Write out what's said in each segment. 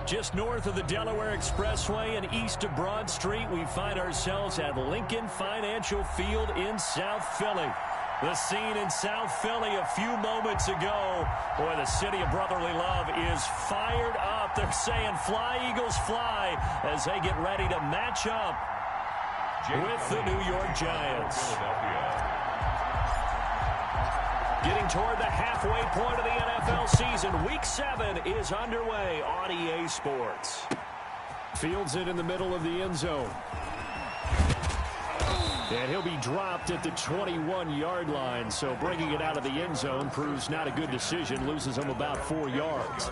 Just north of the Delaware Expressway and east of Broad Street, we find ourselves at Lincoln Financial Field in South Philly. The scene in South Philly a few moments ago. Boy, the city of brotherly love is fired up. They're saying fly, Eagles, fly, as they get ready to match up with the New York Giants. Getting toward the halfway point of the NFL season. Week 7 is underway on EA Sports. Fields it in the middle of the end zone. And he'll be dropped at the 21-yard line, so bringing it out of the end zone proves not a good decision. Loses him about 4 yards.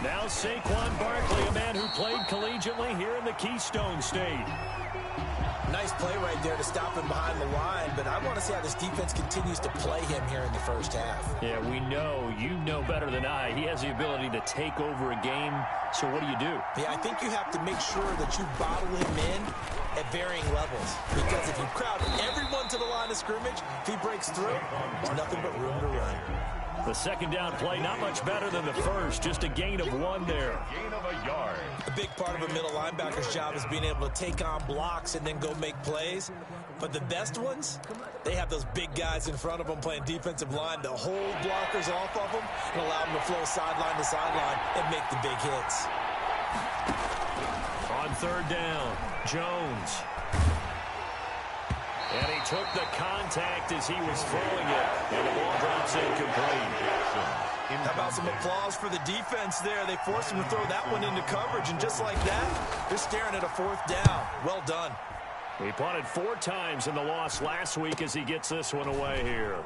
Now Saquon Barkley, a man who played collegiately here in the Keystone State. Nice play right there to stop him behind the line, but I want to see how this defense continues to play him here in the first half. Yeah, we know, you know better than I, he has the ability to take over a game, so what do you do? Yeah, I think you have to make sure that you bottle him in at varying levels, because if you crowd everyone to the line of scrimmage, if he breaks through, there's nothing but room to run. The second down play, not much better than the first, just a gain of 1 there. Gain of a yard. A big part of a middle linebacker's job is being able to take on blocks and then go make plays. But the best ones, they have those big guys in front of them playing defensive line to hold blockers off of them and allow them to flow sideline to sideline and make the big hits. On third down, Jones. And he took the contact as he was throwing it, and the ball drops incomplete. How about some applause for the defense there? They forced him to throw that one into coverage, and just like that, they're staring at a 4th down. Well done. He punted 4 times in the loss last week as he gets this one away here.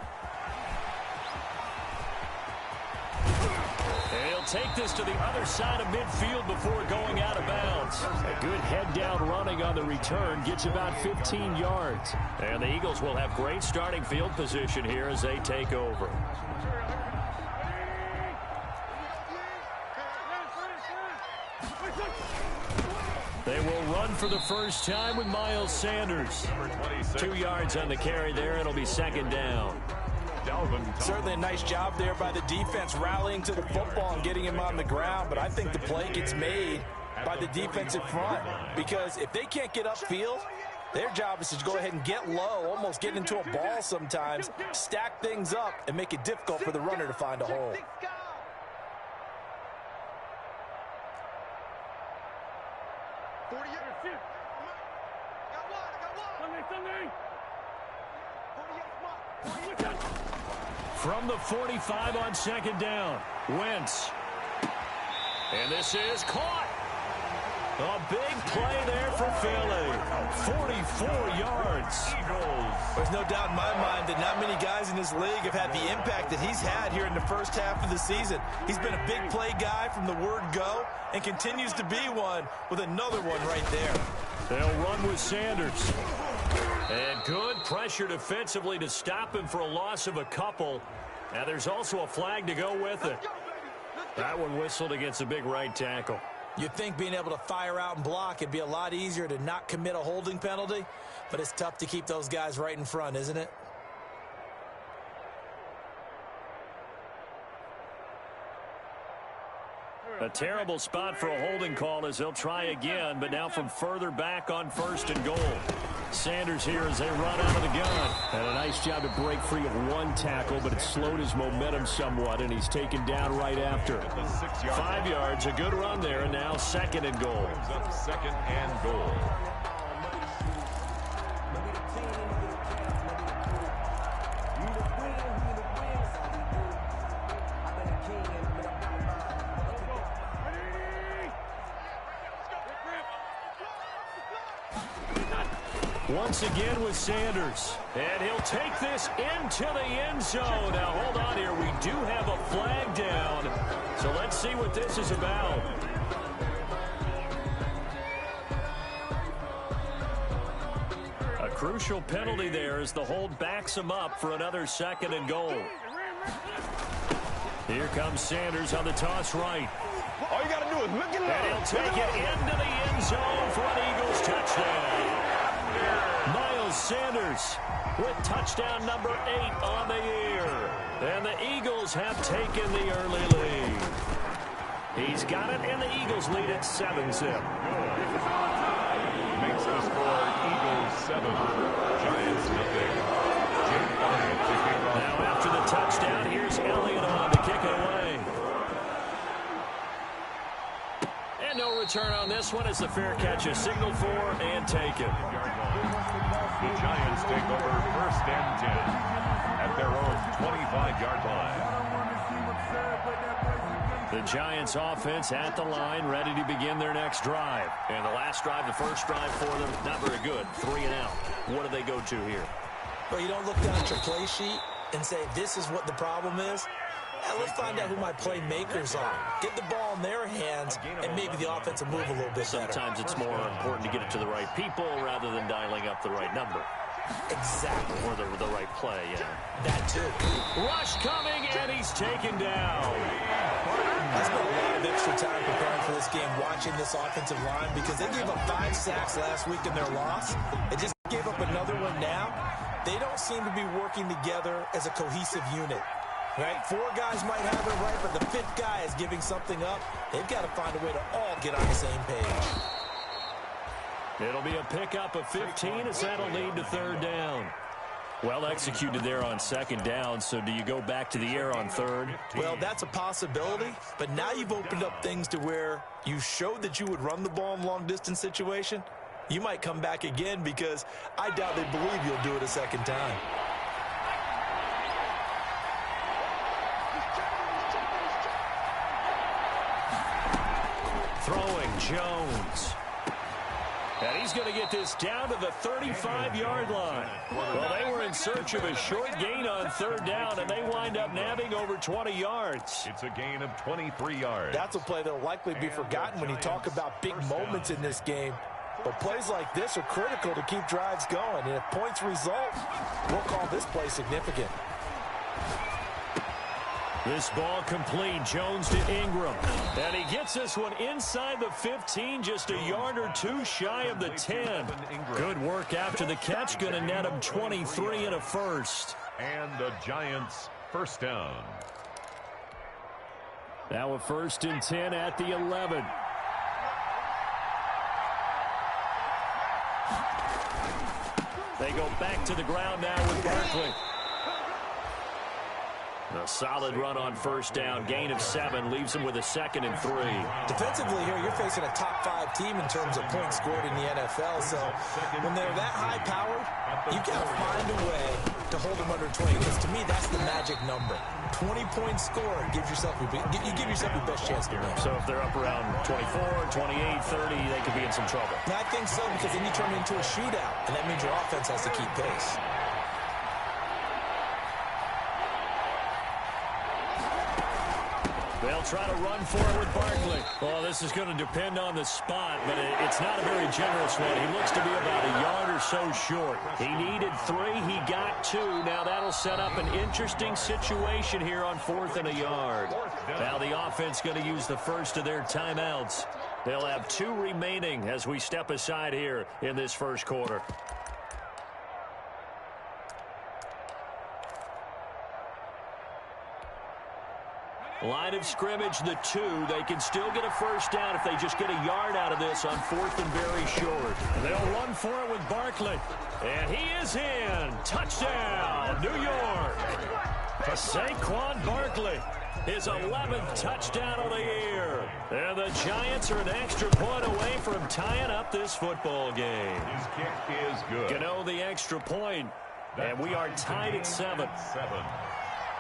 And he'll take this to the other side of midfield before going out of bounds. A good head-down running on the return gets about 15 yards. And the Eagles will have great starting field position here as they take over. They will run for the first time with Miles Sanders. 2 yards on the carry there. It'll be second down. Certainly a nice job there by the defense rallying to the football and getting him on the ground, but I think the play gets made by the defensive front, because if they can't get upfield, their job is to go ahead and get low, almost get into a ball sometimes, stack things up, and make it difficult for the runner to find a hole. From the 45 on second down, Wentz. And this is caught. A big play there for Philly. 44 yards. There's no doubt in my mind that not many guys in this league have had the impact that he's had here in the first half of the season. He's been a big play guy from the word go and continues to be one with another one right there. They'll run with Sanders. And good pressure defensively to stop him for a loss of a couple. Now there's also a flag to go with it. That one whistled against a big right tackle. You'd think being able to fire out and block it'd be a lot easier to not commit a holding penalty, but it's tough to keep those guys right in front, isn't it? A terrible spot for a holding call as they'll try again, but now from further back on 1st and goal. Sanders here as they run out of the gun. And a nice job to break free of 1 tackle, but it slowed his momentum somewhat, and he's taken down right after. 5 yards, a good run there, and now 2nd and goal. 2nd and goal. Once again with Sanders. And he'll take this into the end zone. Now, hold on here. We do have a flag down. So let's see what this is about. A crucial penalty there as the hold backs him up for another 2nd and goal. Here comes Sanders on the toss right. All you got to do is look at it. And he'll take it into the end zone for an Eagles touchdown. Miles Sanders with touchdown number 8 on the year. And the Eagles have taken the early lead. He's got it, and the Eagles lead at 7-zip. Makes the score Eagles 7, Giants nothing. Now after the touchdown, here's Elliott on to kick it away. And no return on this one as the fair catch is signaled for and taken. The Giants take over 1st and 10 at their own 25-yard line. The Giants offense at the line, ready to begin their next drive. And the last drive, the first drive for them, not very good. 3 and out. What do they go to here? Well, you don't look down at your play sheet and say, this is what the problem is. Let's find out who my playmakers are. Get the ball in their hands, and maybe the offense will move a little bit better. Sometimes it's more important to get it to the right people rather than dialing up the right number. Exactly. Or the right play, yeah. That too. Rush coming, and he's taken down. I spent a lot of extra time preparing for this game, watching this offensive line, because they gave up 5 sacks last week in their loss. They just gave up another one now. They don't seem to be working together as a cohesive unit. Right? 4 guys might have it right, but the 5th guy is giving something up. They've got to find a way to all get on the same page. It'll be a pickup of 15 as that'll lead to 3rd down. Well executed there on 2nd down, so do you go back to the air on 3rd? Well, that's a possibility, but now you've opened up things to where you showed that you would run the ball in long-distance situation. You might come back again because I doubt they believe you'll do it a 2nd time. Throwing Jones. And he's going to get this down to the 35-yard line. Well, they were in search of a short gain on 3rd down, and they wind up nabbing over 20 yards. It's a gain of 23 yards. That's a play that will likely be forgotten when you talk about big moments in this game. But plays like this are critical to keep drives going. And if points result, we'll call this play significant. This ball complete. Jones to Ingram. And he gets this one inside the 15, just a yard or 2 shy of the 10. Good work after the catch. Going to net him 23 and a first. And the Giants 1st down. Now a 1st and 10 at the 11. They go back to the ground now with Barkley. A solid run on 1st down. Gain of 7 leaves them with a 2nd and 3. Defensively here, you're facing a top 5 team in terms of points scored in the NFL. So when they're that high-powered, you got to find a way to hold them under 20. Because to me, that's the magic number. 20 points scored gives yourself you give yourself your best chance to win. So if they're up around 24, 28, 30, they could be in some trouble. And I think so, because then you turn it into a shootout, and that means your offense has to keep pace. They'll try to run for it with Barkley. Well, this is going to depend on the spot, but it's not a very generous one. He looks to be about a yard or so short. He needed 3. He got 2. Now that'll set up an interesting situation here on 4th and a yard. Now the offense going to use the first of their timeouts. They'll have 2 remaining as we step aside here in this first quarter. Line of scrimmage, the 2. They can still get a 1st down if they just get a yard out of this on 4th and very short. And they'll run for it with Barkley. And he is in. Touchdown, New York. Saquon Barkley, his 11th touchdown of the year. And the Giants are an extra point away from tying up this football game. His kick is good. Gano the extra point. And we are tied at 7.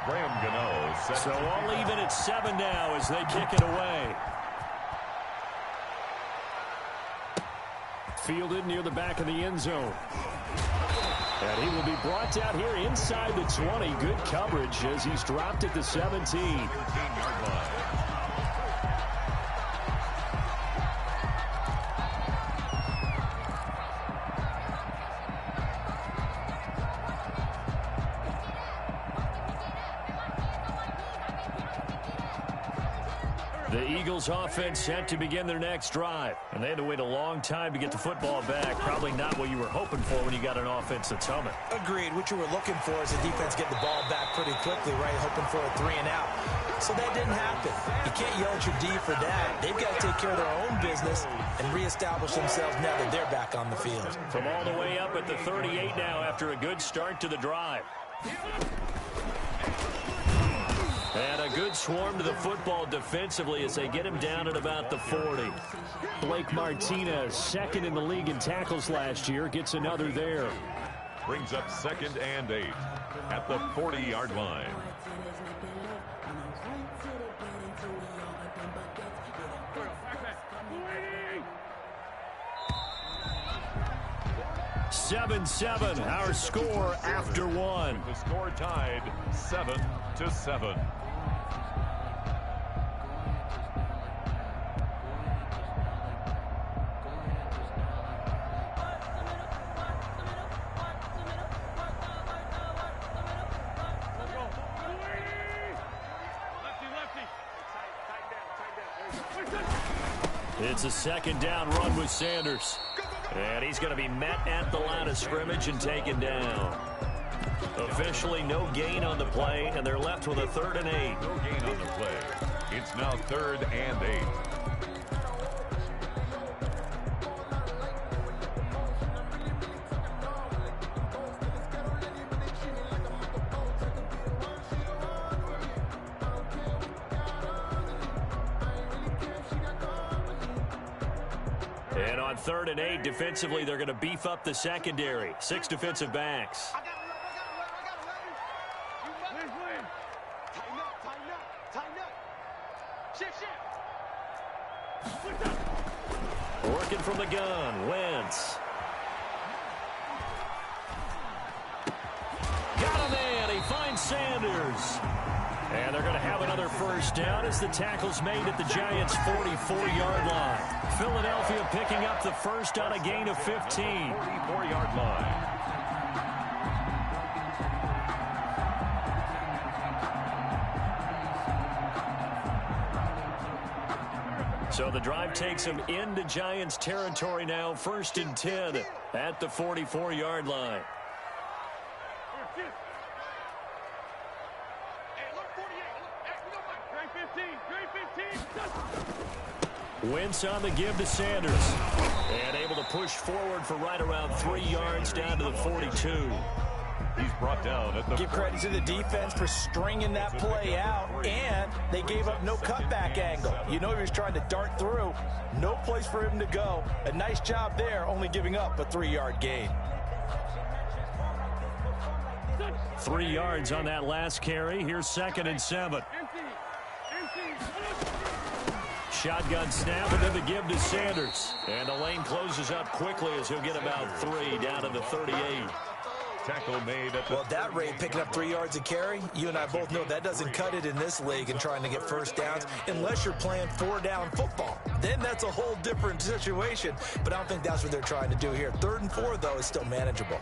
Graham Gano. So all even at 7 now as they kick it away. Fielded near the back of the end zone. And he will be brought down here inside the 20. Good coverage as he's dropped at the 17. 13-yard line. The Eagles offense set to begin their next drive. And they had to wait a long time to get the football back. Probably not what you were hoping for when you got an offense that's humming. Agreed. What you were looking for is the defense get the ball back pretty quickly, right? Hoping for a 3 and out. So that didn't happen. You can't yell at your D for that. They've got to take care of their own business and reestablish themselves now that they're back on the field. From all the way up at the 38 now after a good start to the drive. And a good swarm to the football defensively as they get him down at about the 40. Blake Martinez, second in the league in tackles last year, gets another there. Brings up 2nd and 8 at the 40-yard line. Seven, our score after one. The score tied 7-7. It's a 2nd down run with Sanders. And he's going to be met at the line of scrimmage and taken down. Officially no gain on the play, and they're left with a 3rd and 8. No gain on the play. It's now 3rd and 8. And on 3rd and 8, defensively, they're going to beef up the secondary. 6 defensive backs. Working from the gun, Wentz. Got him in. He finds Sanders. And they're going to have another 1st down as the tackle's made at the Giants' 44-yard line. Philadelphia picking up the 1st on a gain of 15. 44-yard line. So the drive takes them into Giants territory now. 1st and 10 at the 44-yard line. Wentz on the give to Sanders. And able to push forward for right around 3 yards down to the 42. He's brought down at the... Give credit to the defense for stringing that play out, and they gave up no cutback angle. You know he was trying to dart through. No place for him to go. A nice job there, only giving up a 3-yard gain. 3 yards on that last carry. Here's 2nd and 7. Shotgun snap and then the give to Sanders. And the lane closes up quickly as he'll get about 3 down to the 38. Tackle made at the... Well, at that rate, picking up 3 yards a carry, you and I both know that doesn't cut it in this league and trying to get 1st downs unless you're playing 4-down football. Then that's a whole different situation, but I don't think that's what they're trying to do here. 3rd and 4, though, is still manageable.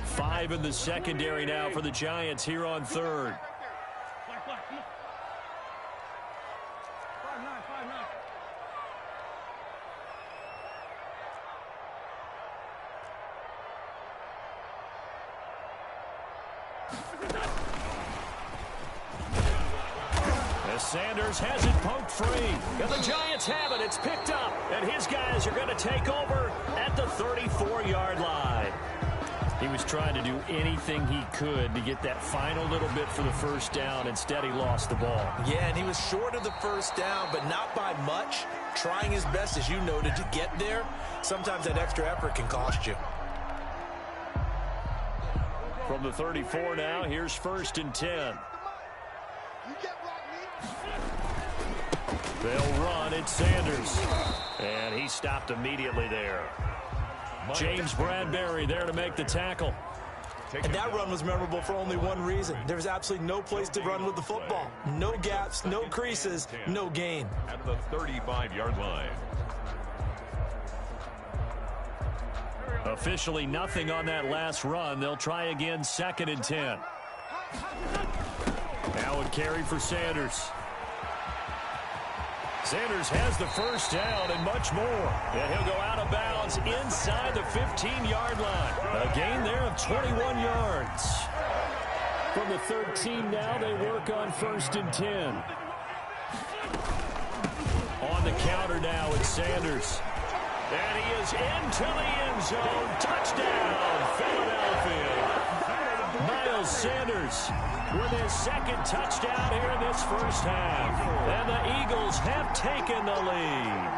5 in the secondary now for the Giants here on 3rd. Sanders has it poked free. And the Giants have it. It's picked up. And his guys are going to take over at the 34-yard line. He was trying to do anything he could to get that final little bit for the 1st down. Instead, he lost the ball. Yeah, and he was short of the 1st down, but not by much. Trying his best, as you noted, to get there. Sometimes that extra effort can cost you. From the 34 now, here's 1st and 10. They'll run. It's Sanders. And he stopped immediately there. James Bradbury there to make the tackle. And that run was memorable for only one reason. There was absolutely no place to run with the football. No gaps, no creases, no gain. At the 35-yard line. Officially nothing on that last run. They'll try again 2nd and 10. Now a carry for Sanders. Sanders has the first down and much more. And he'll go out of bounds inside the 15-yard line. A gain there of 21 yards. From the 13 now, they work on 1st and 10. On the counter now, it's Sanders. And he is into the end zone. Touchdown, Philadelphia. Miles Sanders with his second touchdown here in this first half. And the Eagles have taken the lead.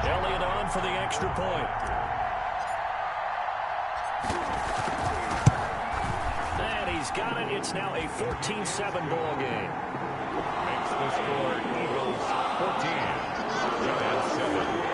Elliott on for the extra point. And he's got it. It's now a 14-7 ball game. Makes the score Eagles 14, Giants 7.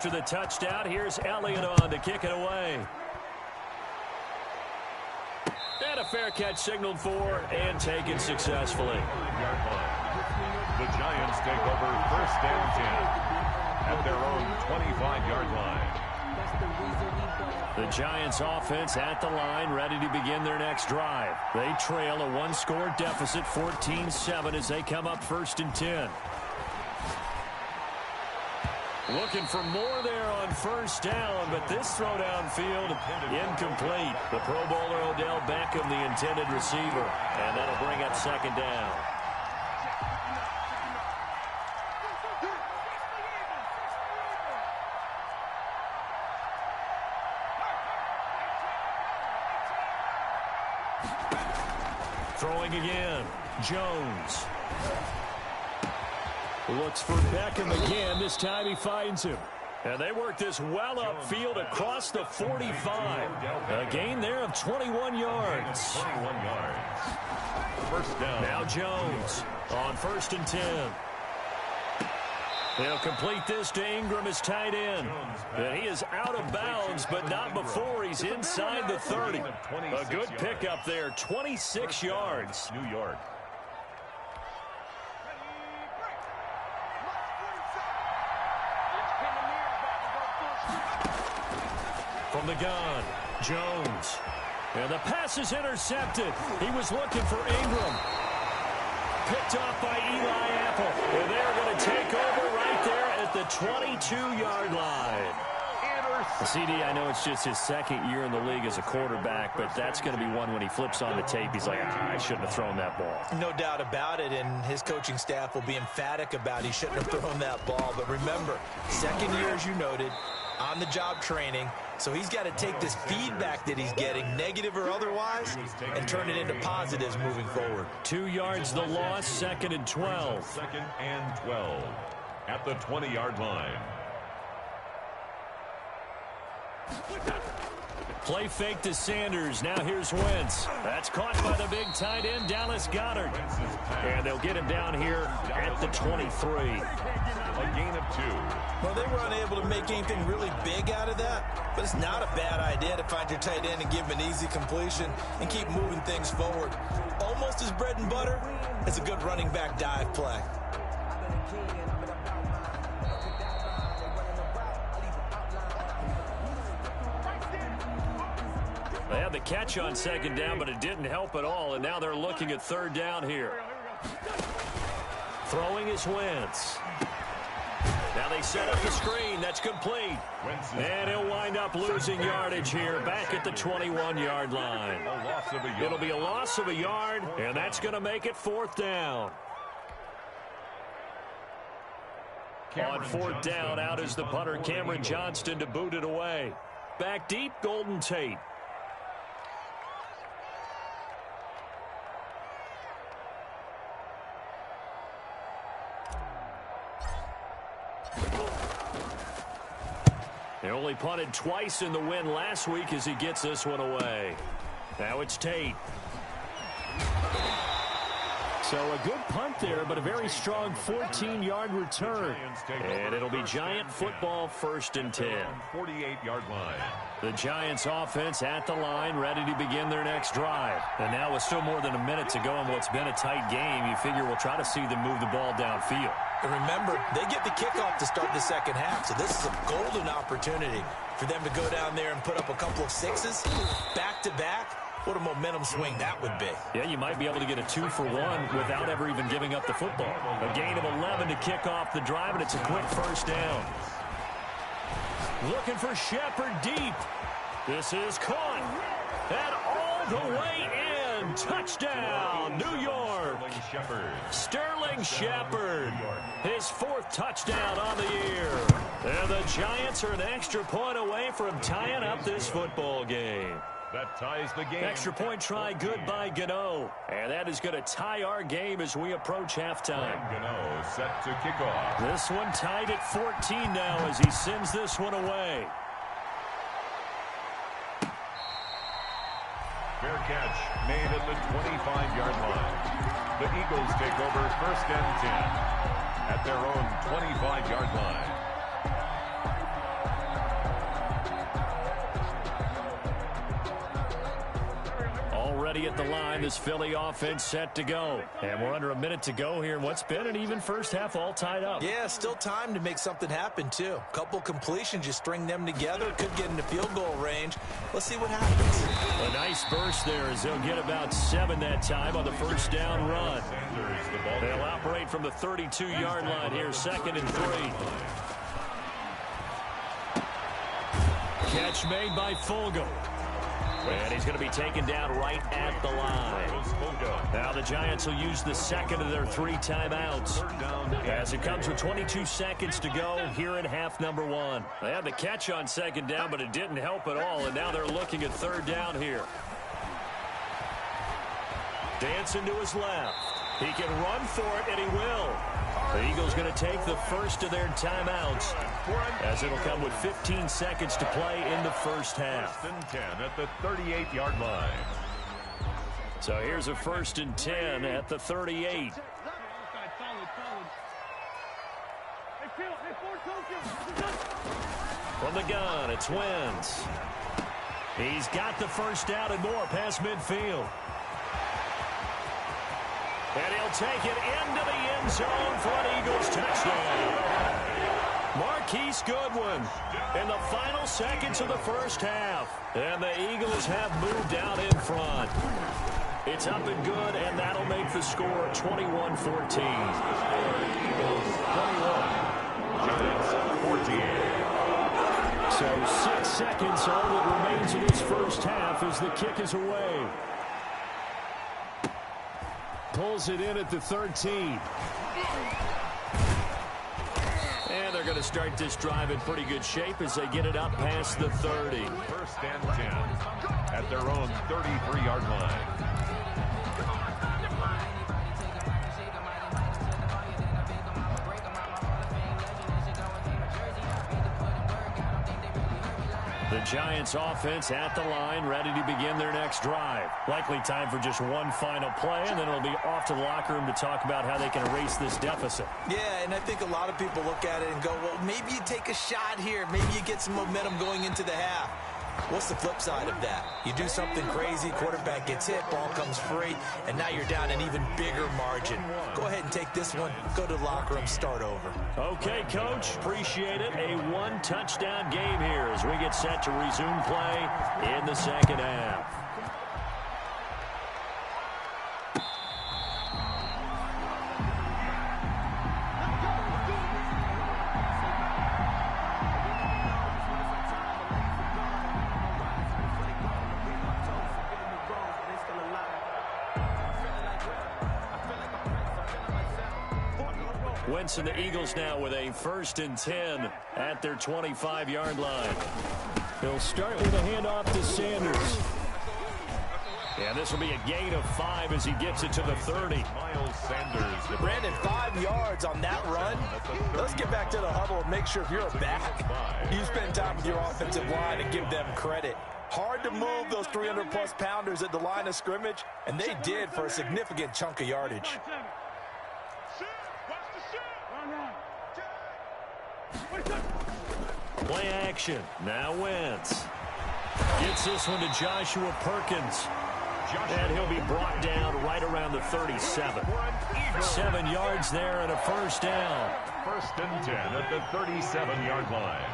After the touchdown, here's Elliott on to kick it away. And a fair catch signaled for and taken successfully. The Giants take over 1st and 10 at their own 25-yard line. The Giants offense at the line, ready to begin their next drive. They trail a one-score deficit, 14-7, as they come up 1st and 10. Looking for more there on 1st down, but this throw downfield incomplete. The Pro Bowler Odell Beckham, the intended receiver, and that'll bring up 2nd down. Throwing again, Jones. Looks for Beckham again. This time he finds him. And they work this well upfield across the 45. A gain there of 21 yards. 21 yards. 1st down. Now Jones on 1st and 10. They'll complete this to Ingram as tight end. And he is out of bounds, but not before he's inside the 30. A good pickup there, 26 yards. New York. From the gun, Jones. And the pass is intercepted. He was looking for Ingram. Picked off by Eli Apple. And they're going to take over right there at the 22-yard line. CD, I know it's just his 2nd year in the league as a quarterback, but that's going to be one when he flips on the tape. He's like, I shouldn't have thrown that ball. No doubt about it, and his coaching staff will be emphatic about he shouldn't have thrown that ball. But remember, 2nd year, as you noted, on-the-job training. So he's got to take this feedback that he's getting, negative or otherwise, and turn it into positives moving forward. 2 yards the loss, 2nd and 12. 2nd and 12 at the 20-yard line. Play fake to Sanders. Now here's Wentz. That's caught by the big tight end, Dallas Goedert. And they'll get him down here at the 23. A gain of 2. Well, they were unable to make anything really big out of that, but it's not a bad idea to find your tight end and give him an easy completion and keep moving things forward. Almost as bread and butter as a good running back dive play. They had the catch on 2nd down, but it didn't help at all, and now they're looking at 3rd down here. Throwing is Wentz. Now they set up the screen. That's complete. And he'll wind up losing yardage here back at the 21-yard line. It'll be a loss of a yard, and that's going to make it 4th down. On 4th down, out is the punter, Cameron Johnston, to boot it away. Back deep, Golden Tate. They only punted twice in the win last week as he gets this one away. Now it's Tate. So a good punt there, but a very strong 14-yard return. And it'll be Giant football, 1st and 10. 48-yard line. The Giants offense at the line, ready to begin their next drive. And now with still more than a minute to go in what's been a tight game, you figure we'll try to see them move the ball downfield. And remember, they get the kickoff to start the second half, so this is a golden opportunity for them to go down there and put up a couple of sixes back-to-back. What a momentum swing that would be. Yeah, you might be able to get a 2-for-1 without ever even giving up the football. A gain of 11 to kick off the drive, and it's a quick first down. Looking for Shepard deep. This is caught. And all the way in. Touchdown, New York. Sterling Shepard. His 4th touchdown on the year. And the Giants are an extra point away from tying up this football game. That ties the game. Extra point try good by Gano. And that is going to tie our game as we approach halftime. Gano set to kick off. This one tied at 14 now as he sends this one away. Fair catch made at the 25-yard line. The Eagles take over 1st and 10 at their own 25-yard line. Already at the line, this Philly offense set to go. And we're under a minute to go here in what's been an even first half, all tied up. Yeah, still time to make something happen, too. A couple completions, you string them together, could get into field goal range. Let's see what happens. A nice burst there as they'll get about 7 that time on the first down run. They'll operate from the 32-yard line here, 2nd and 3. Catch made by Fulgham. And he's going to be taken down right at the line. Now the Giants will use the 2nd of their 3 timeouts as it comes with 22 seconds to go here in half number 1. They had the catch on 2nd down, but it didn't help at all, and now they're looking at 3rd down here. Dancing to his left. He can run for it, and he will. The Eagles going to take the first of their timeouts as it'll come with 15 seconds to play in the first half. 1st and 10 at the 38-yard line. So here's a 1st and 10 at the 38. From the gun, it's Wentz. He's got the first down and more past midfield. And he'll take it into the end zone for an Eagles touchdown. Marquise Goodwin in the final seconds of the first half. And the Eagles have moved out in front. It's up and good, and that'll make the score 21-14. Eagles 21, Giants 14. So 6 seconds, all that remains in this first half as the kick is away. Pulls it in at the 13. And they're going to start this drive in pretty good shape as they get it up past the 30. 1st and 10 at their own 33-yard line. The Giants offense at the line, ready to begin their next drive. Likely time for just one final play, and then it'll be off to the locker room to talk about how they can erase this deficit. Yeah, and I think a lot of people look at it and go, well, maybe you take a shot here. Maybe you get some momentum going into the half. What's the flip side of that? You do something crazy, quarterback gets hit, ball comes free, and now you're down an even bigger margin. Go ahead and take this one, go to the locker room, start over. Okay, Coach, appreciate it. A 1-touchdown game here as we get set to resume play in the second half. Wentz and the Eagles now with a 1st and 10 at their 25-yard line. They'll start with a handoff to Sanders. Yeah, this will be a gain of 5 as he gets it to the 30. Miles Sanders. Brandon, 5 yards on that run. Let's get back to the huddle and make sure if you're a back, you spend time with your offensive line and give them credit. Hard to move those 300-plus pounders at the line of scrimmage, and they did for a significant chunk of yardage. Play action. Now Wentz. Gets this one to Joshua Perkins. And he'll be brought down right around the 37. 7 yards there and a first down. First and 10 at the 37-yard line.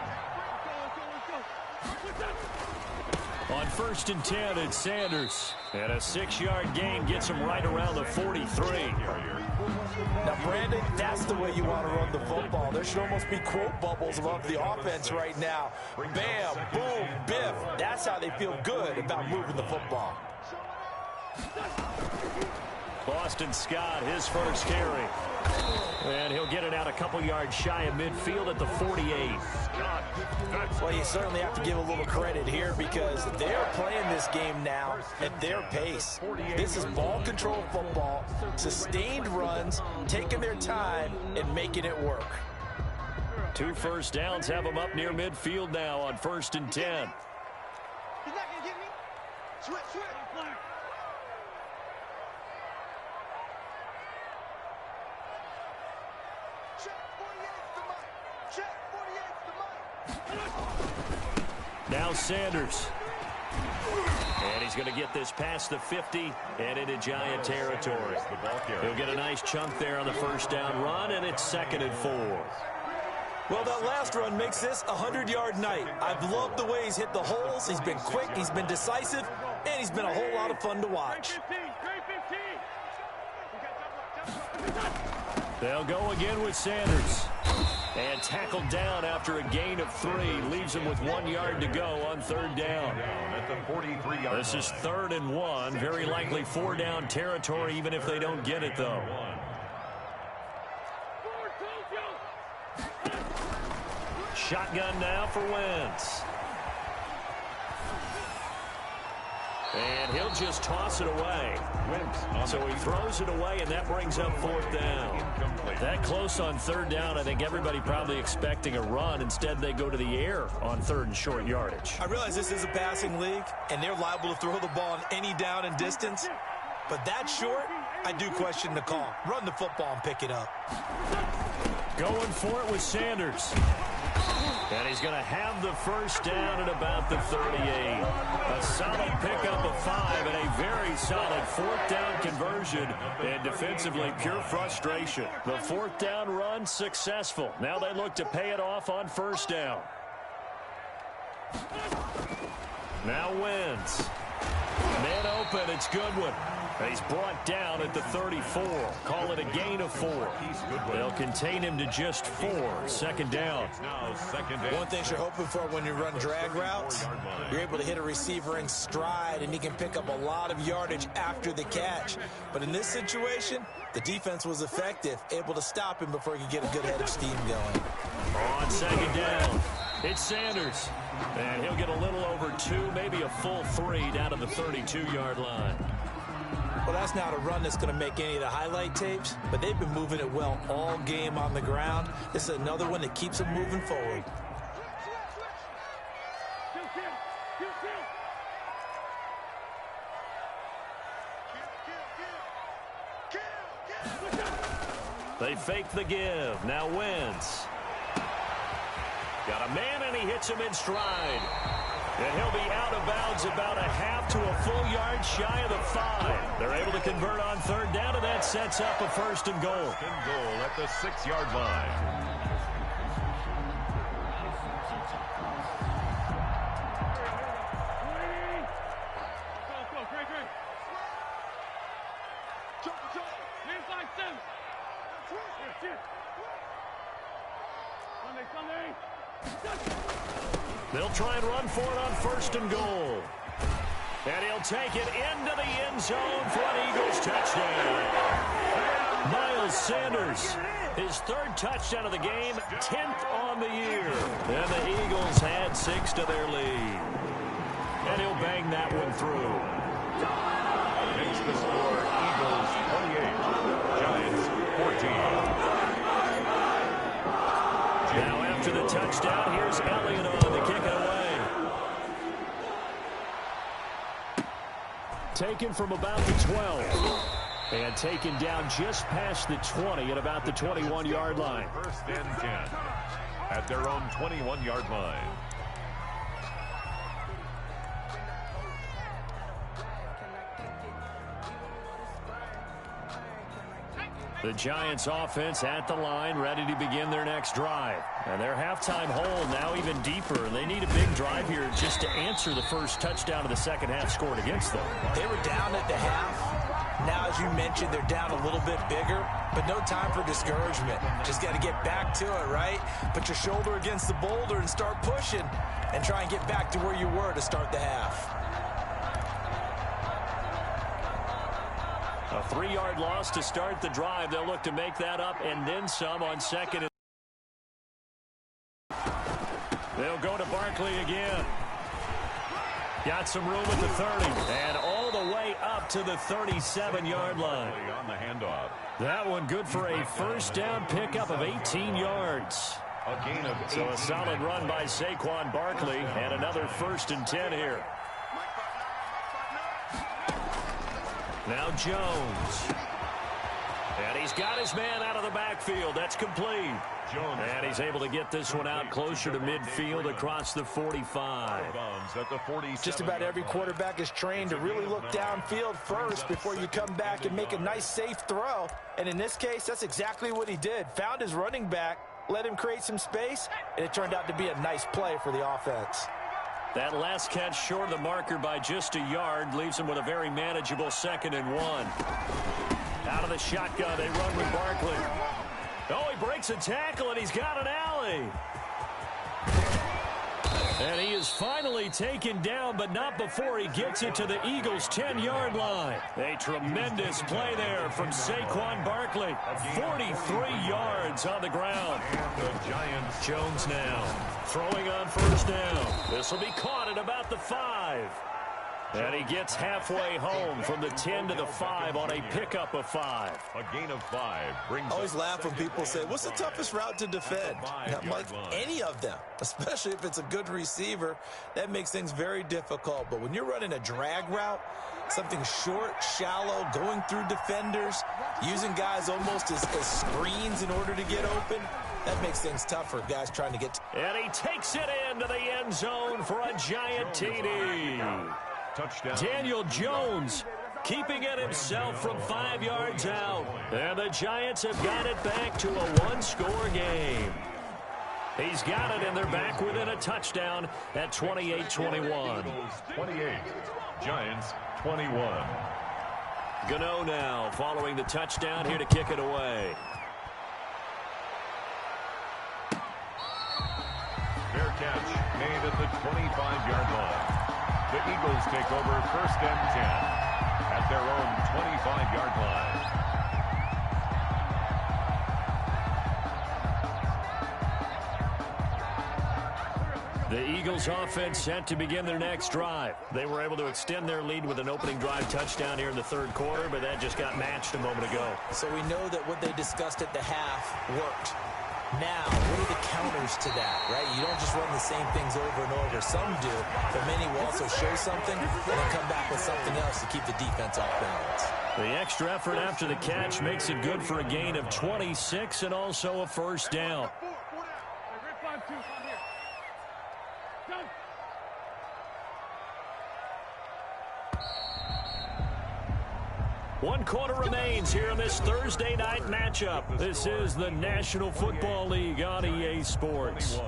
On first and 10, it's Sanders. And a 6-yard gain gets him right around the 43. Now, Brandon, that's the way you want to run the football. There should almost be quote bubbles above the offense right now. Bam, boom, biff. That's how they feel good about moving the football. Boston Scott, his first carry. And he'll get it out a couple yards shy of midfield at the 48. Well, you certainly have to give a little credit here because they're playing this game now at their pace. This is ball control football, sustained runs, taking their time and making it work. 2 first downs have them up near midfield now on first and 10. He's not going to get me. Switch. Now Sanders. And he's going to get this past the 50 and into Giant territory. He'll get a nice chunk there on the first down run, and it's 2nd and 4. Well, that last run makes this a 100-yard night. I've loved the way he's hit the holes. He's been quick, he's been decisive, and he's been a whole lot of fun to watch. They'll go again with Sanders. And tackled down after a gain of 3. Leaves him with 1 yard to go on third down. This is 3rd and 1. Very likely 4-down territory, even if they don't get it, though. Shotgun now for Wentz. And he'll just toss it away. So he throws it away, and that brings up 4th down. That close on 3rd down, I think everybody probably expecting a run. Instead, they go to the air on 3rd and short yardage. I realize this is a passing league, and they're liable to throw the ball on any down and distance. But that short, I do question the call. Run the football and pick it up. Going for it with Sanders. And he's going to have the first down at about the 38. A solid pickup of 5 and a very solid 4th down conversion. And defensively, pure frustration. The 4th down run successful. Now they look to pay it off on first down. Now Wentz. Man open, it's Goodwin. And he's brought down at the 34. Call it a gain of 4. They'll contain him to just 4. 2nd down. One thing you're hoping for when you run drag routes, you're able to hit a receiver in stride, and he can pick up a lot of yardage after the catch. But in this situation, the defense was effective, able to stop him before he could get a good head of steam going. On 2nd down, it's Sanders. And he'll get a little over 2, maybe a full 3 down to the 32-yard line. Well, that's not a run that's going to make any of the highlight tapes, but they've been moving it well all game on the ground. This is another one that keeps them moving forward. They fake the give. Now Wentz. Got a man, and he hits him in stride. And he'll be out of bounds about a half to a full yard shy of the 5. They're able to convert on 3rd down, and that sets up a 1st and goal. 1st and goal at the 6-yard line. They'll try and run for it on 1st and goal. And he'll take it into the end zone for an Eagles touchdown. Miles Sanders, his 3rd touchdown of the game, 10th on the year. And the Eagles had 6 to their lead. And he'll bang that one through. Makes the score Eagles 28, Giants 14. Now after the touchdown, here's Elliott on to kick it away. Taken from about the 12. And taken down just past the 20 at about the 21-yard line. First and 10 at their own 21-yard line. The Giants offense at the line, ready to begin their next drive. And their halftime hole now even deeper. They need a big drive here just to answer the first touchdown of the second half scored against them. They were down at the half. Now, as you mentioned, they're down a little bit bigger, but no time for discouragement. Just got to get back to it, right? Put your shoulder against the boulder and start pushing and try and get back to where you were to start the half. A 3-yard loss to start the drive. They'll look to make that up and then some on second. They'll go to Barkley again. Got some room at the 30 and all the way up to the 37-yard line. On the handoff. That one good for a first down pickup of 18 yards. A gain of 18. So a solid run by Saquon Barkley and another first and 10 here. Now Jones. And he's got his man out of the backfield. That's complete. Jones. And he's able to get this one out closer to midfield across the 45. At the 47. Just about every quarterback is trained to really look downfield first before you come back and make a nice, safe throw. And in this case, that's exactly what he did. Found his running back, let him create some space, and it turned out to be a nice play for the offense. That last catch short of the marker by just a yard leaves him with a very manageable 2nd and 1. Out of the shotgun, they run with Barkley. Oh, he breaks a tackle, and he's got an alley. And he is finally taken down, but not before he gets it to the Eagles' 10-yard line. A tremendous play there from Saquon Barkley. 43 yards on the ground. And the Giants. Jones now throwing on first down. This will be caught at about the 5. And he gets halfway home from the 10 to the 5 on a pickup of 5. A gain of 5 brings. I always laugh when people say, what's the toughest route to defend? I'm like, any of them, especially if it's a good receiver. That makes things very difficult. But when you're running a drag route, something short, shallow, going through defenders, using guys almost as screens in order to get open, that makes things tough for guys trying to get to. And he takes it into the end zone for a Giant TD. Touchdown. Daniel Jones keeping it himself from 5 yards out. And the Giants have got it back to a 1-score game. He's got it, and they're back within a touchdown at 28-21. 28. Giants 21. Gano now following the touchdown here to kick it away. Fair catch made at the 25-yard line. The Eagles take over first and 10 at their own 25-yard line. The Eagles offense set to begin their next drive. They were able to extend their lead with an opening drive touchdown here in the third quarter, but that just got matched a moment ago. So we know that what they discussed at the half worked. Now, what are the counters to that, right? You don't just run the same things over and over. Some do, but many will also show something and then come back with something else to keep the defense off balance. The extra effort after the catch makes it good for a gain of 26 and also a first down. One quarter remains here in this Thursday night matchup. This is the National Football League on EA Sports.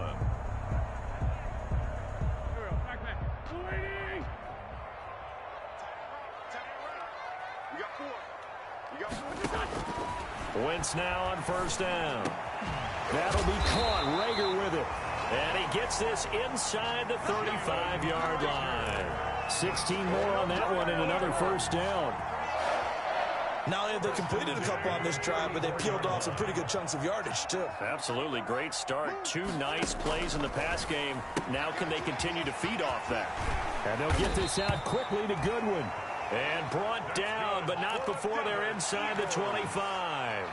Wentz now on first down. That'll be caught. Rager with it. And he gets this inside the 35-yard line. 16 more on that one and another first down. Not only have they completed a couple on this drive, but they peeled off some pretty good chunks of yardage, too. Absolutely. Great start. 2 nice plays in the pass game. Now can they continue to feed off that? And they'll get this out quickly to Goodwin. And brought down, but not before they're inside the 25.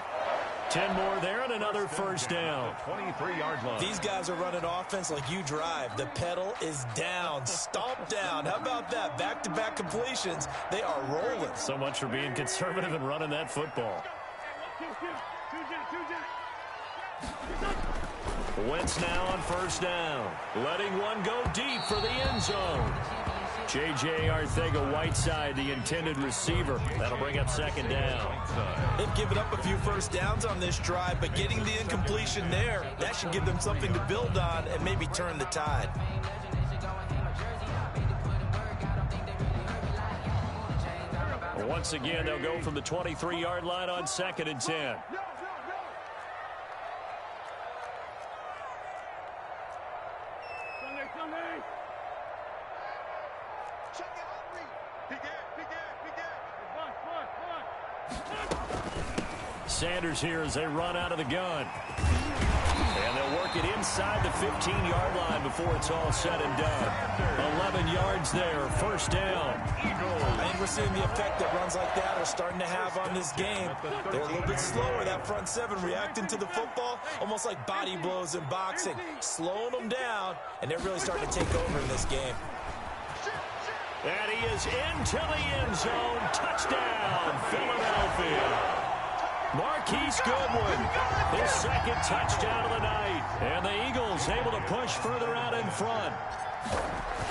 10 more there and another first down. 23-yard line. These guys are running offense like you drive. The pedal is down, stomped down. How about that? Back-to-back completions. They are rolling. So much for being conservative and running that football. Wentz now on first down. Letting one go deep for the end zone. J.J. Arcega-Whiteside, the intended receiver. That'll bring up second down. They've given up a few first downs on this drive, but getting the incompletion there, that should give them something to build on and maybe turn the tide. Once again, they'll go from the 23-yard line on second and 10. Sanders here as they run out of the gun. And they'll work it inside the 15-yard line before it's all said and done. 11 yards there, first down. I think we're seeing the effect that runs like that are starting to have on this game. They're a little bit slower, that front seven, reacting to the football, almost like body blows in boxing, slowing them down, and they're really starting to take over in this game. And he is into the end zone. Touchdown, Philadelphia. Marquise Goodwin, his second touchdown of the night. And the Eagles able to push further out in front.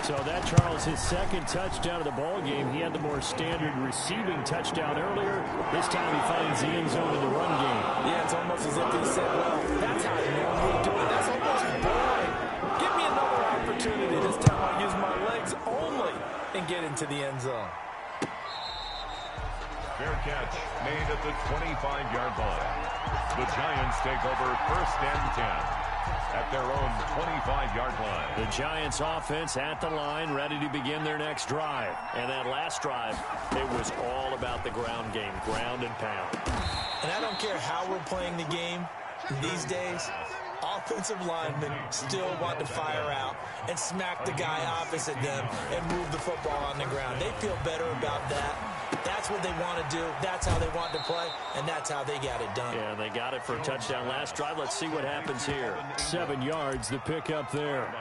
So that, Charles, his second touchdown of the ball game. He had the more standard receiving touchdown earlier. This time he finds the end zone in the run game. Yeah, it's almost as if they said, well, that's how you normally do it. That's almost boring. Give me another opportunity. This time I'll use my legs only and get into the end zone. Fair catch made at the 25-yard line. The Giants take over first and 10 at their own 25-yard line. The Giants offense at the line, ready to begin their next drive. And that last drive, it was all about the ground game, ground and pound. And I don't care how we're playing the game these days, offensive linemen still want to fire out and smack the guy opposite them and move the football on the ground. They feel better about that. That's what they want to do. That's how they want to play, and that's how they got it done. Yeah, they got it for a touchdown last drive. Let's see what happens here. 7 yards, the pickup there.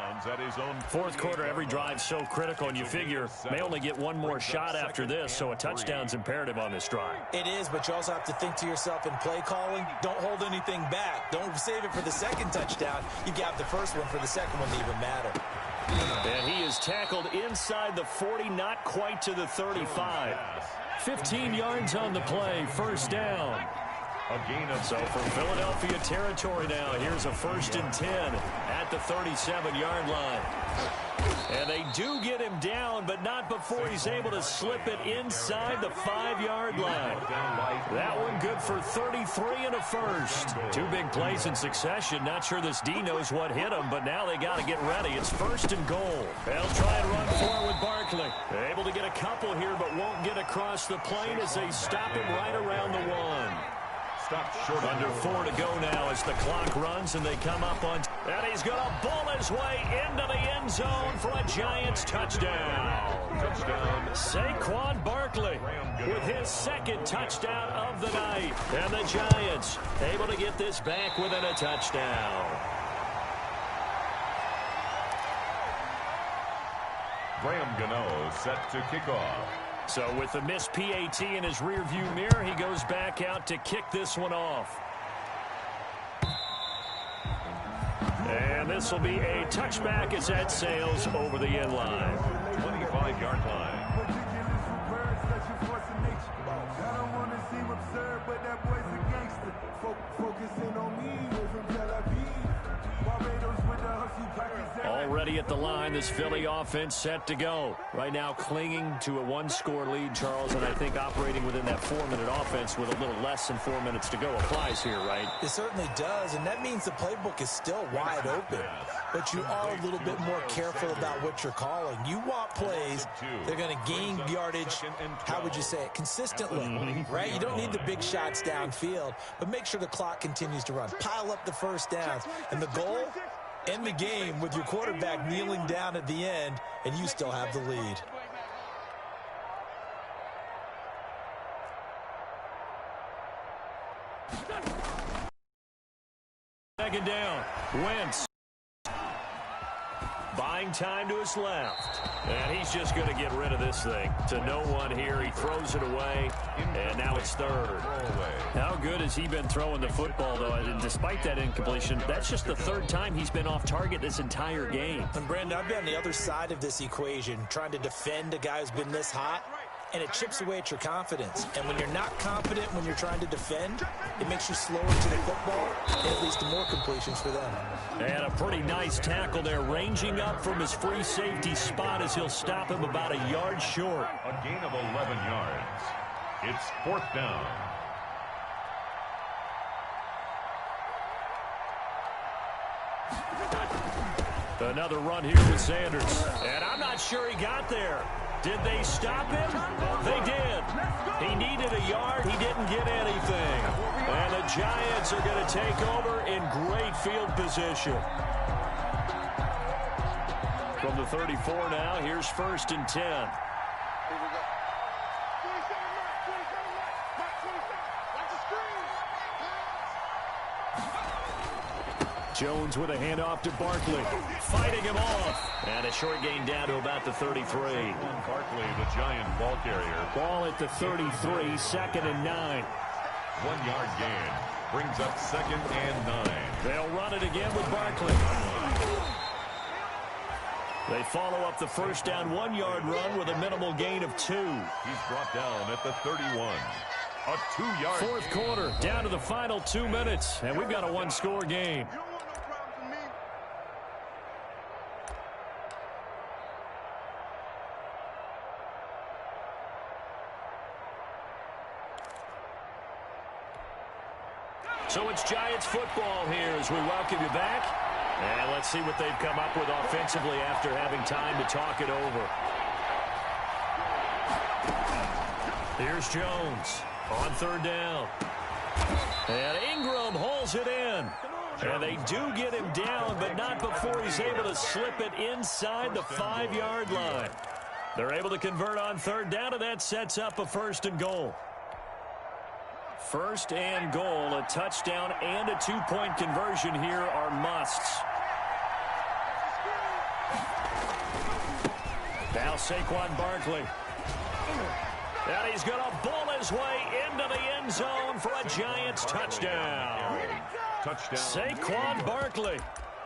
Fourth quarter, every drive's so critical, and you figure may only get one more shot after this, so a touchdown's imperative on this drive. It is, but you also have to think to yourself in play calling, don't hold anything back. Don't save it for the second touchdown. You got the first one for the second one to even matter. And he is tackled inside the 40, not quite to the 35. 15 yards on the play, first down. So from Philadelphia territory now, here's a first and 10 at the 37-yard line. And they do get him down, but not before he's able to slip it inside the 5-yard line. That one good for 33 and a first. Two big plays in succession. Not sure this D knows what hit him, but now they got to get ready. It's first and goal. They'll try and run forward with Barkley. They're able to get a couple here, but won't get across the plane as they stop him right around the 1. Under 4 to go now as the clock runs and they come up on. And he's going to bull his way into the end zone for a Giants touchdown. Saquon Barkley with his second touchdown of the night. And the Giants able to get this back within a touchdown. Graham Gano set to kick off. So with the missed PAT in his rearview mirror, he goes back out to kick this one off. And this will be a touchback as that sails over the end line. 25-yard line. Already at the line, this Philly offense set to go. Right now clinging to a one-score lead, Charles, and I think operating within that 4-minute offense with a little less than 4 minutes to go applies here, right? It certainly does, and that means the playbook is still wide open. But you are a little bit more careful about what you're calling. You want plays, they're going to gain yardage, how would you say it, consistently, right? You don't need the big shots downfield, but make sure the clock continues to run. Pile up the first downs, and the goal, end the game with your quarterback kneeling down at the end, and you still have the lead. second down. Wentz. Buying time to his left. And he's just going to get rid of this thing. To no one here. He throws it away. And now it's third. How good has he been throwing the football, though? And despite that incompletion, that's just the third time he's been off target this entire game. And, Brandon, I've been on the other side of this equation, trying to defend a guy who's been this hot. And it chips away at your confidence. And when you're not confident when you're trying to defend, it makes you slower to the football, and it leads to more completions for them. And a pretty nice tackle there, ranging up from his free safety spot as he'll stop him about a yard short. A gain of 11 yards. It's fourth down. Another run here with Sanders. And I'm not sure he got there. Did they stop him? They did. He needed a yard. He didn't get anything. And the Giants are going to take over in great field position. From the 34 now, here's 1st and 10. Here we go. 27 Mark, 27. Watch the screen. Jones with a handoff to Barkley. Fighting him off. And a short gain down to about the 33. Barkley, the Giant ball carrier. Ball at the 33, 2nd and 9. 1 yard gain. Brings up 2nd and 9. They'll run it again with Barkley. They follow up the first down 1 yard run with a minimal gain of 2. He's brought down at the 31. A 2 yard. Fourth quarter, down to the final 2 minutes. And we've got a one-score game. So it's Giants football here as we welcome you back. And let's see what they've come up with offensively after having time to talk it over. Here's Jones on 3rd down. And Ingram hauls it in. And they do get him down, but not before he's able to slip it inside the 5-yard line. They're able to convert on 3rd down, and that sets up a 1st and goal. 1st and goal, a touchdown and a 2-point conversion here are musts. Now Saquon Barkley. And he's going to bull his way into the end zone for a Giants touchdown. Saquon Barkley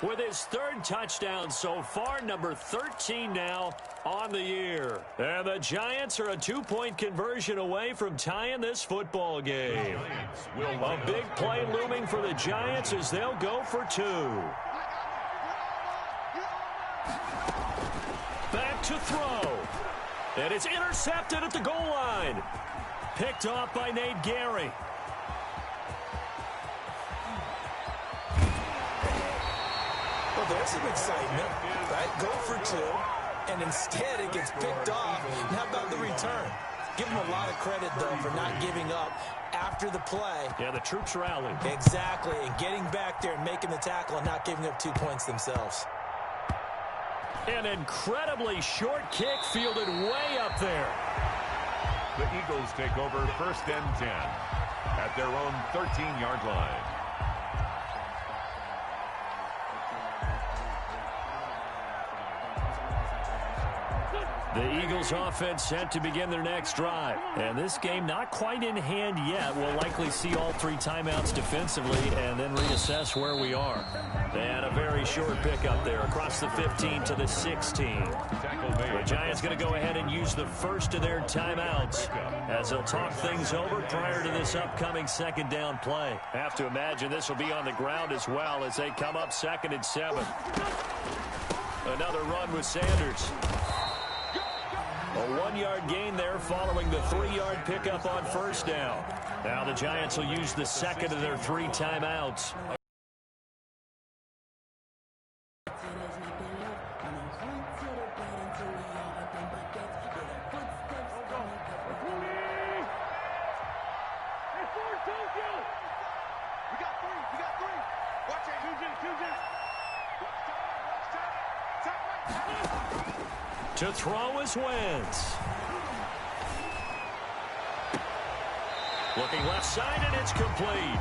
with his 3rd touchdown so far, number 13 now on the year. And the Giants are a 2-point conversion away from tying this football game. A big play looming for the Giants as they'll go for 2. Back to throw. And it's intercepted at the goal line. Picked off by Nate Gary. Well, there's some excitement, right? Go for 2, and instead it gets picked off. And how about the return? Give them a lot of credit, though, for not giving up after the play. Yeah, the troops rallied. Exactly, and getting back there and making the tackle and not giving up 2 points themselves. An incredibly short kick fielded way up there. The Eagles take over 1st and 10 at their own 13-yard line. The Eagles offense set to begin their next drive. And this game not quite in hand yet. We'll likely see all 3 timeouts defensively and then reassess where we are. And a very short pickup there across the 15 to the 16. The Giants going to go ahead and use the first of their timeouts as they'll talk things over prior to this upcoming 2nd down play. Have to imagine this will be on the ground as well as they come up 2nd and 7. Another run with Sanders. A 1-yard gain there following the 3-yard pickup on 1st down. Now the Giants will use the 2nd of their 3 timeouts. To throw is Wentz. Looking left side, and it's complete.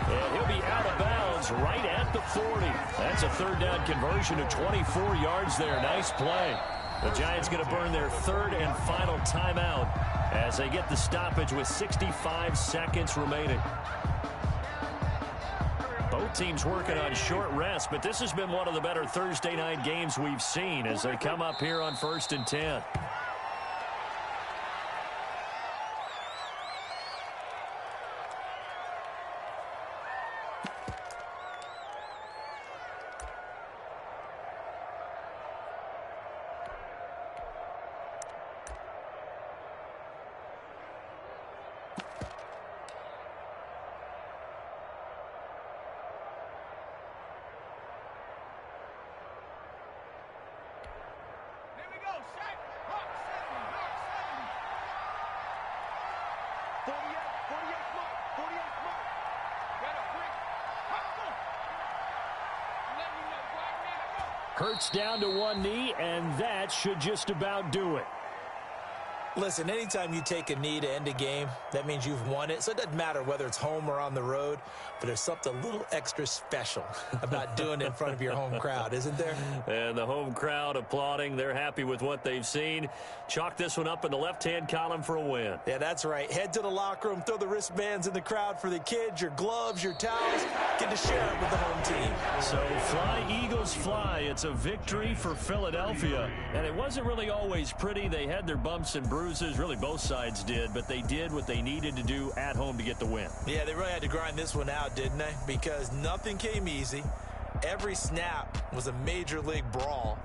And he'll be out of bounds right at the 40. That's a third down conversion of 24 yards there. Nice play. The Giants going to burn their third and final timeout as they get the stoppage with 65 seconds remaining. Both teams working on short rest, but this has been one of the better Thursday night games we've seen as they come up here on 1st and 10. Hurts down to one knee, and that should just about do it. Listen, anytime you take a knee to end a game, that means you've won it. So it doesn't matter whether it's home or on the road, but there's something a little extra special about doing it in front of your home crowd, isn't there? And the home crowd applauding. They're happy with what they've seen. Chalk this one up in the left-hand column for a win. Yeah, that's right. Head to the locker room, throw the wristbands in the crowd for the kids, your gloves, your towels. Get to share it with the home team. So fly, Eagles, fly. It's a victory for Philadelphia. And it wasn't really always pretty. They had their bumps and bruises. Really, both sides did, but they did what they needed to do at home to get the win. Yeah, they really had to grind this one out, didn't they? Because nothing came easy. Every snap was a major league brawl.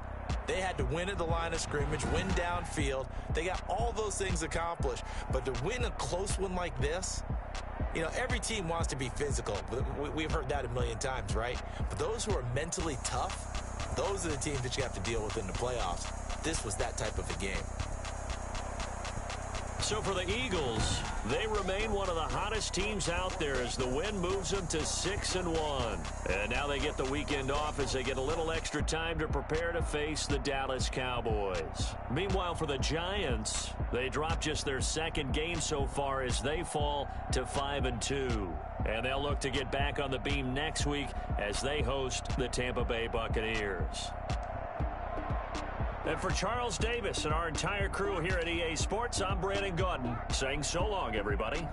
They had to win at the line of scrimmage, win downfield. They got all those things accomplished. But to win a close one like this, you know, every team wants to be physical. We've heard that a million times, right? But those who are mentally tough, those are the teams that you have to deal with in the playoffs. This was that type of a game. So for the Eagles, they remain one of the hottest teams out there as the win moves them to 6-1. And now they get the weekend off as they get a little extra time to prepare to face the Dallas Cowboys. Meanwhile, for the Giants, they drop just their second game so far as they fall to 5-2. And they'll look to get back on the beam next week as they host the Tampa Bay Buccaneers. And for Charles Davis and our entire crew here at EA Sports, I'm Brandon Gaudin saying so long, everybody.